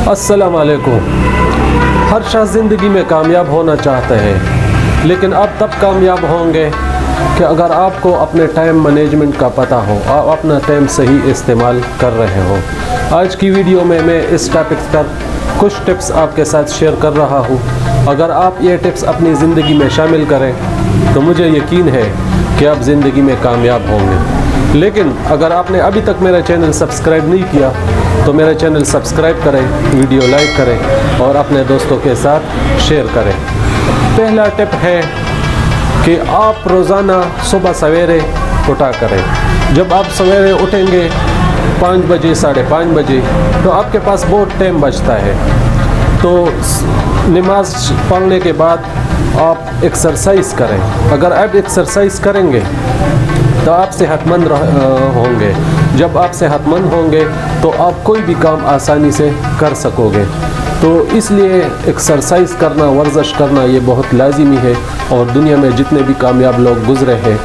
अस्सलाम वालेकुम। हर शख्स ज़िंदगी में कामयाब होना चाहता है, लेकिन आप तब कामयाब होंगे कि अगर आपको अपने टाइम मैनेजमेंट का पता हो, आप अपना टाइम सही इस्तेमाल कर रहे हो। आज की वीडियो में मैं इस टॉपिक पर कुछ टिप्स आपके साथ शेयर कर रहा हूँ। अगर आप ये टिप्स अपनी ज़िंदगी में शामिल करें तो मुझे यकीन है कि आप ज़िंदगी में कामयाब होंगे। लेकिन अगर आपने अभी तक मेरा चैनल सब्सक्राइब नहीं किया तो मेरा चैनल सब्सक्राइब करें, वीडियो लाइक करें और अपने दोस्तों के साथ शेयर करें। पहला टिप है कि आप रोज़ाना सुबह सवेरे उठा करें। जब आप सवेरे उठेंगे 5 बजे 5:30 बजे तो आपके पास बहुत टाइम बचता है। तो नमाज पढ़ने के बाद आप एक्सरसाइज करें। अगर आप एक्सरसाइज करेंगे तो आप सेहतमंद होंगे। जब आप सेहतमंद होंगे तो आप कोई भी काम आसानी से कर सकोगे। तो इसलिए एक्सरसाइज करना, वर्जिश करना ये बहुत लाजिमी है। और दुनिया में जितने भी कामयाब लोग गुजरे हैं,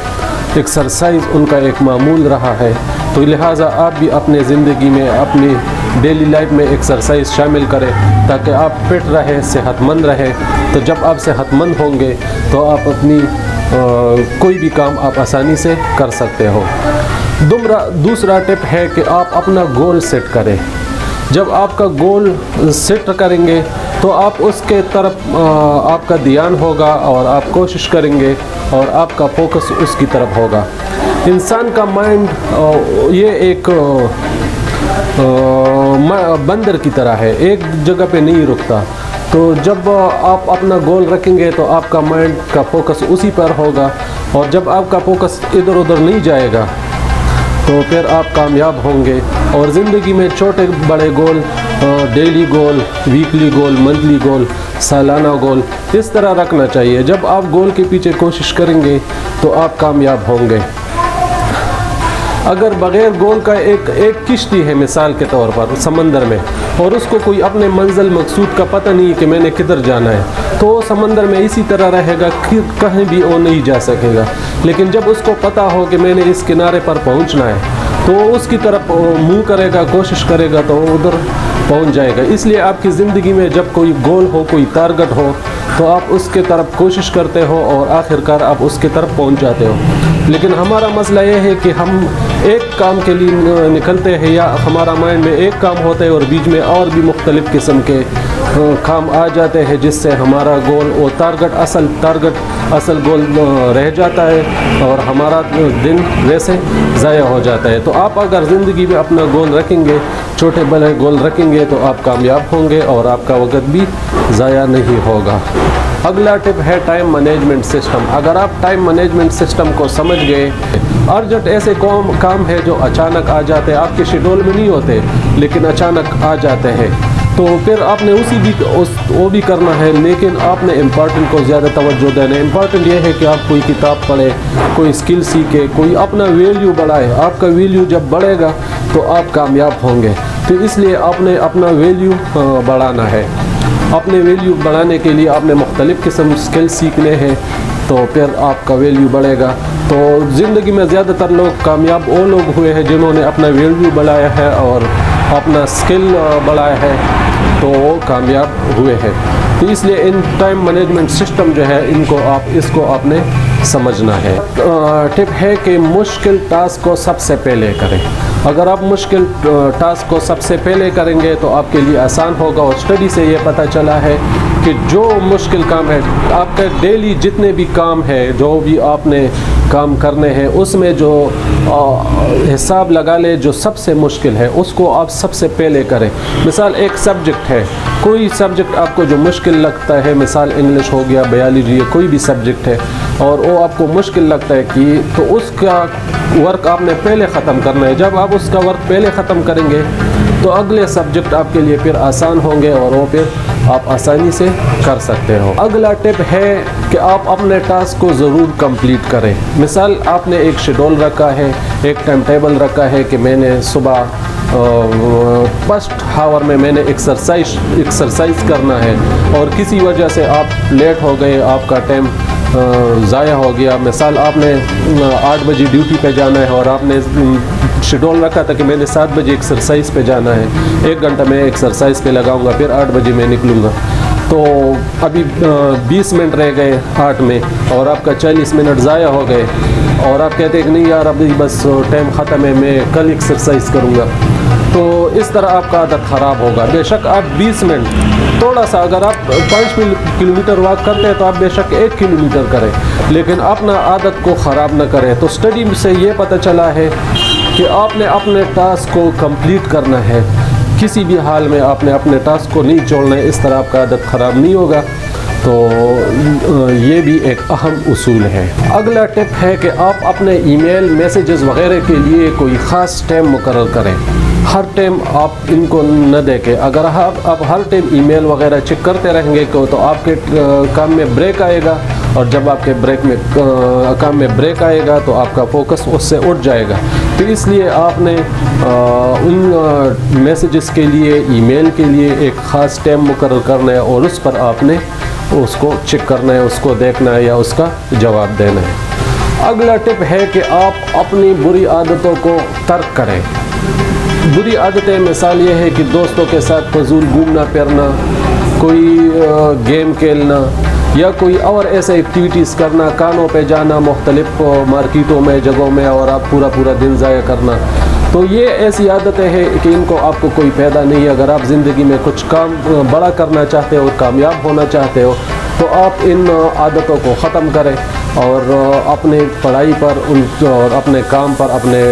एक्सरसाइज उनका एक मामूल रहा है। तो लिहाजा आप भी अपने ज़िंदगी में, अपनी डेली लाइफ में एक्सरसाइज शामिल करें ताकि आप फिट रहे, सेहतमंद रहे। तो जब आप सेहतमंद होंगे तो आप अपनी कोई भी काम आप आसानी से कर सकते हो। दूसरा टिप है कि आप अपना गोल सेट करें। जब आपका गोल सेट करेंगे तो आप उसके तरफ आपका ध्यान होगा और आप कोशिश करेंगे और आपका फोकस उसकी तरफ होगा। इंसान का माइंड ये एक बंदर की तरह है, एक जगह पे नहीं रुकता। तो जब आप अपना गोल रखेंगे तो आपका माइंड का फोकस उसी पर होगा, और जब आपका फोकस इधर उधर नहीं जाएगा तो फिर आप कामयाब होंगे। और ज़िंदगी में छोटे बड़े गोल, डेली गोल, वीकली गोल, मंथली गोल, सालाना गोल इस तरह रखना चाहिए। जब आप गोल के पीछे कोशिश करेंगे तो आप कामयाब होंगे। अगर बग़ैर गोल का एक किश्ती है मिसाल के तौर पर समंदर में, और उसको कोई अपने मंजिल मकसूद का पता नहीं कि मैंने किधर जाना है, तो समंदर में इसी तरह रहेगा कि कहीं भी वो नहीं जा सकेगा। लेकिन जब उसको पता हो कि मैंने इस किनारे पर पहुंचना है तो उसकी तरफ मुँह करेगा, कोशिश करेगा तो उधर पहुंच जाएगा। इसलिए आपकी ज़िंदगी में जब कोई गोल हो, कोई टारगेट हो, तो आप उसके तरफ कोशिश करते हो और आखिरकार आप उसके तरफ पहुंच जाते हो। लेकिन हमारा मसला ये है कि हम एक काम के लिए निकलते हैं, या हमारा माइंड में एक काम होता है और बीच में और भी मुख्तलिफ़ किस्म के काम आ जाते हैं, जिससे हमारा गोल और असल गोल रह जाता है और हमारा दिन वैसे ज़ाया हो जाता है। तो आप अगर ज़िंदगी में अपना गोल रखेंगे, छोटे बड़े गोल रखेंगे, तो आप कामयाब होंगे और आपका वक्त भी ज़ाया नहीं होगा। अगला टिप है टाइम मैनेजमेंट सिस्टम। अगर आप टाइम मैनेजमेंट सिस्टम को समझ गए, अर्जेंट ऐसे काम है जो अचानक आ जाते हैं, आपके शेड्यूल में नहीं होते लेकिन अचानक आ जाते हैं, तो फिर आपने वो भी करना है। लेकिन आपने इम्पॉर्टेंट को ज़्यादा तवज्जो देना है। इम्पॉर्टेंट ये है कि आप कोई किताब पढ़े, कोई स्किल सीखे, कोई अपना वैल्यू बढ़ाए। आपका वैल्यू जब बढ़ेगा तो आप कामयाब होंगे। तो इसलिए आपने अपना वैल्यू बढ़ाना है। अपने वैल्यू बढ़ाने के लिए आपने मुख्तलिफ़ किस्म स्किल सीखने हैं, तो फिर आपका वैल्यू बढ़ेगा। तो ज़िंदगी में ज़्यादातर लोग कामयाब वो लोग हुए हैं जिन्होंने अपना वैल्यू बढ़ाया है और अपना स्किल बढ़ाया है, तो वो कामयाब हुए हैं। तो इसलिए इन टाइम मैनेजमेंट सिस्टम जो है, इसको आपने समझना है। टिप है कि मुश्किल टास्क को सबसे पहले करें। अगर आप मुश्किल टास्क को सबसे पहले करेंगे तो आपके लिए आसान होगा। और स्टडी से ये पता चला है कि जो मुश्किल काम है, आपका डेली जितने भी काम है, जो भी आपने काम करने हैं, उसमें जो हिसाब लगा ले जो सबसे मुश्किल है उसको आप सबसे पहले करें। मिसाल एक सब्जेक्ट है, कोई सब्जेक्ट आपको जो मुश्किल लगता है, मिसाल इंग्लिश हो गया, बायोलॉजी, कोई भी सब्जेक्ट है और वो आपको मुश्किल लगता है कि, तो उसका वर्क आपने पहले ख़त्म करना है। जब आप उसका वर्क पहले ख़त्म करेंगे तो अगले सब्जेक्ट आपके लिए फिर आसान होंगे और वो फिर आप आसानी से कर सकते हो। अगला टिप है कि आप अपने टास्क को ज़रूर कंप्लीट करें। मिसाल आपने एक शेड्यूल रखा है, एक टाइम टेबल रखा है कि मैंने सुबह फर्स्ट हावर में मैंने एक्सरसाइज करना है, और किसी वजह से आप लेट हो गए, आपका टाइम ज़ाया हो गया। मिसाल आपने 8 बजे ड्यूटी पे जाना है और आपने शेड्यूल रखा था कि मैंने 7 बजे एक्सरसाइज पे जाना है, 1 घंटा मैं एक्सरसाइज पे लगाऊंगा, फिर 8 बजे मैं निकलूँगा। तो अभी 20 मिनट रह गए 8 में और आपका 40 मिनट ज़ाया हो गए और आप कहते हैं कि नहीं यार अभी बस टाइम ख़त्म है, मैं कल एक्सरसाइज करूँगा। तो इस तरह आपका आदत ख़राब होगा। बेशक आप 20 मिनट थोड़ा सा, अगर आप 5 किलोमीटर वॉक करते हैं तो आप बेशक 1 किलोमीटर करें, लेकिन अपना आदत को ख़राब न करें। तो स्टडी से ये पता चला है कि आपने अपने टास्क को कंप्लीट करना है, किसी भी हाल में आपने अपने टास्क को नहीं छोड़ना है, इस तरह आपका आदत ख़राब नहीं होगा। तो ये भी एक अहम उसूल है। अगला टिप है कि आप अपने ईमेल मैसेजेस वगैरह के लिए कोई ख़ास टाइम मुकर्रर करें। हर टाइम आप इनको न देखें। अगर आप हर टाइम ईमेल वगैरह चेक करते रहेंगे तो आपके काम में ब्रेक आएगा, और जब आपके काम में ब्रेक आएगा तो आपका फोकस उससे उठ जाएगा। तो इसलिए आपने उन मैसेजेस के लिए, ईमेल के लिए एक ख़ास टाइम मुकर्रर करना है और उस पर आपने उसको चेक करना है, उसको देखना है या उसका जवाब देना है। अगला टिप है कि आप अपनी बुरी आदतों को तर्क करें। बुरी आदतें मिसाल ये है कि दोस्तों के साथ फजूल घूमना फिरना, कोई गेम खेलना या कोई और ऐसे एक्टिविटीज़ करना, कानों पे जाना मुख्तलिफ मार्केटों में, जगहों में, और आप पूरा दिन ज़ाया करना। तो ये ऐसी आदतें हैं कि इनको आपको कोई फ़ायदा नहीं है। अगर आप ज़िंदगी में कुछ काम बड़ा करना चाहते हो, कामयाब होना चाहते हो, तो आप इन आदतों को ख़त्म करें और अपने पढ़ाई पर और अपने काम पर, अपने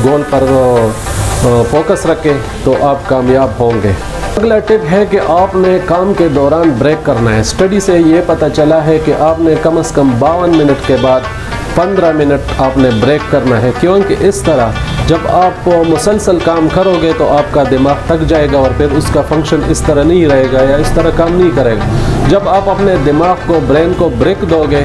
गोल पर फोकस रखें, तो आप कामयाब होंगे। अगला टिप है कि आपने काम के दौरान ब्रेक करना है। स्टडी से ये पता चला है कि आपने कम से कम 52 मिनट के बाद 15 मिनट आपने ब्रेक करना है, क्योंकि इस तरह जब आप मुसलसल काम करोगे तो आपका दिमाग थक जाएगा और फिर उसका फंक्शन इस तरह नहीं रहेगा या इस तरह काम नहीं करेगा। जब आप अपने दिमाग को, ब्रेन को ब्रेक दोगे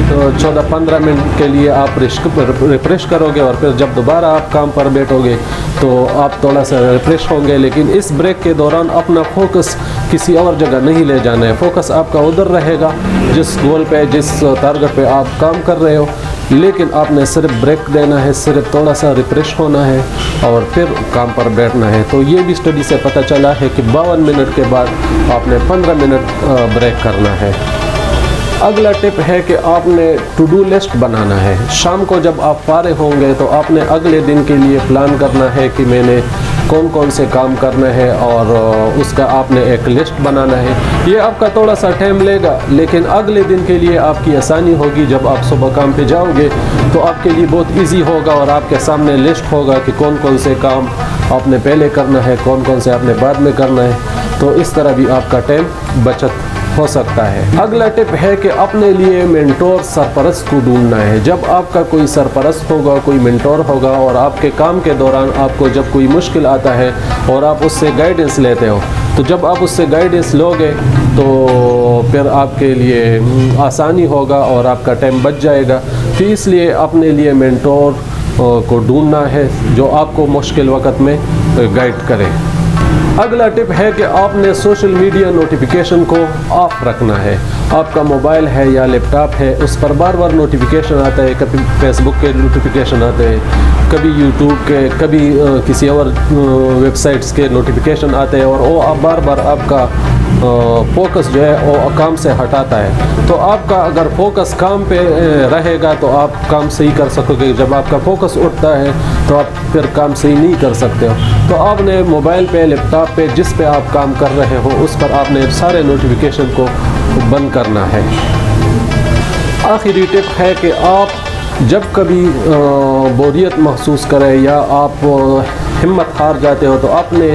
तो 14-15 मिनट के लिए आप रिफ्रेश करोगे और फिर जब दोबारा आप काम पर बैठोगे तो आप थोड़ा सा रिफ्रेश होंगे। लेकिन इस ब्रेक के दौरान अपना फोकस किसी और जगह नहीं ले जाना है। फोकस आपका उधर रहेगा जिस गोल पे, जिस टारगेट पे आप काम कर रहे हो, लेकिन आपने सिर्फ ब्रेक देना है, सिर्फ थोड़ा सा रिफ्रेश होना है और फिर काम पर बैठना है। तो ये भी स्टडी से पता चला है कि 52 मिनट के बाद आपने 15 मिनट ब्रेक करना है। अगला टिप है कि आपने टू डू लिस्ट बनाना है। शाम को जब आप फारिग होंगे तो आपने अगले दिन के लिए प्लान करना है कि मैंने कौन कौन से काम करना है और उसका आपने एक लिस्ट बनाना है। ये आपका थोड़ा सा टाइम लेगा, लेकिन अगले दिन के लिए आपकी आसानी होगी। जब आप सुबह काम पे जाओगे तो आपके लिए बहुत इजी होगा और आपके सामने लिस्ट होगा कि कौन कौन से काम आपने पहले करना है, कौन कौन से आपने बाद में करना है। तो इस तरह भी आपका टाइम बचत हो सकता है। अगला टिप है कि अपने लिए मेंटोर, सरपरस्त को ढूंढना है। जब आपका कोई सरपरस्त होगा, कोई मेंटोर होगा और आपके काम के दौरान आपको जब कोई मुश्किल आता है और आप उससे गाइडेंस लेते हो, तो जब आप उससे गाइडेंस लोगे तो फिर आपके लिए आसानी होगा और आपका टाइम बच जाएगा। तो इसलिए अपने लिए मेंटोर को ढूंढना है जो आपको मुश्किल वक़्त में गाइड करे। अगला टिप है कि आपने सोशल मीडिया नोटिफिकेशन को ऑफ रखना है। आपका मोबाइल है या लैपटॉप है, उस पर बार बार नोटिफिकेशन आता है। कभी फेसबुक के नोटिफिकेशन आते हैं, कभी यूट्यूब के, कभी किसी और वेबसाइट्स के नोटिफिकेशन आते हैं और वो बार बार आपका फोकस जो है वो काम से हटाता है। तो आपका अगर फोकस काम पे रहेगा तो आप काम सही कर सकोगे। जब आपका फोकस उठता है तो आप फिर काम सही नहीं कर सकते हो। तो आपने मोबाइल पे, लैपटॉप पे, जिस पे आप काम कर रहे हो, उस पर आपने सारे नोटिफिकेशन को बंद करना है। आखिरी टिप है कि आप जब कभी बोरियत महसूस करें या आप हिम्मत हार जाते हो तो आपने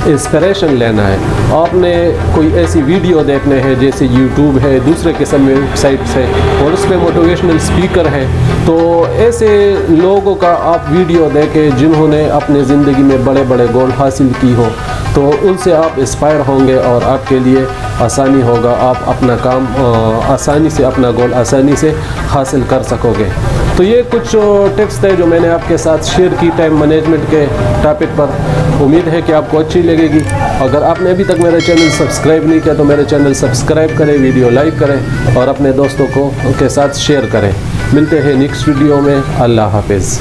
इंस्पिरेशन लेना है। आपने कोई ऐसी वीडियो देखने हैं जैसे यूट्यूब है, दूसरे किस्म में वेबसाइट्स है और उसमें मोटिवेशनल स्पीकर है। तो ऐसे लोगों का आप वीडियो देखें जिन्होंने अपने ज़िंदगी में बड़े बड़े गोल हासिल की हो, तो उनसे आप इंस्पायर होंगे और आपके लिए आसानी होगा। आप अपना काम आसानी से, अपना गोल आसानी से हासिल कर सकोगे। तो ये कुछ टिप्स थे जो मैंने आपके साथ शेयर की टाइम मैनेजमेंट के टॉपिक पर। उम्मीद है कि आपको अच्छी लगेगी। अगर आपने अभी तक मेरा चैनल सब्सक्राइब नहीं किया तो मेरे चैनल सब्सक्राइब करें, वीडियो लाइक करें और अपने दोस्तों को के साथ शेयर करें। मिलते हैं नेक्स्ट वीडियो में। अल्लाह हाफिज़।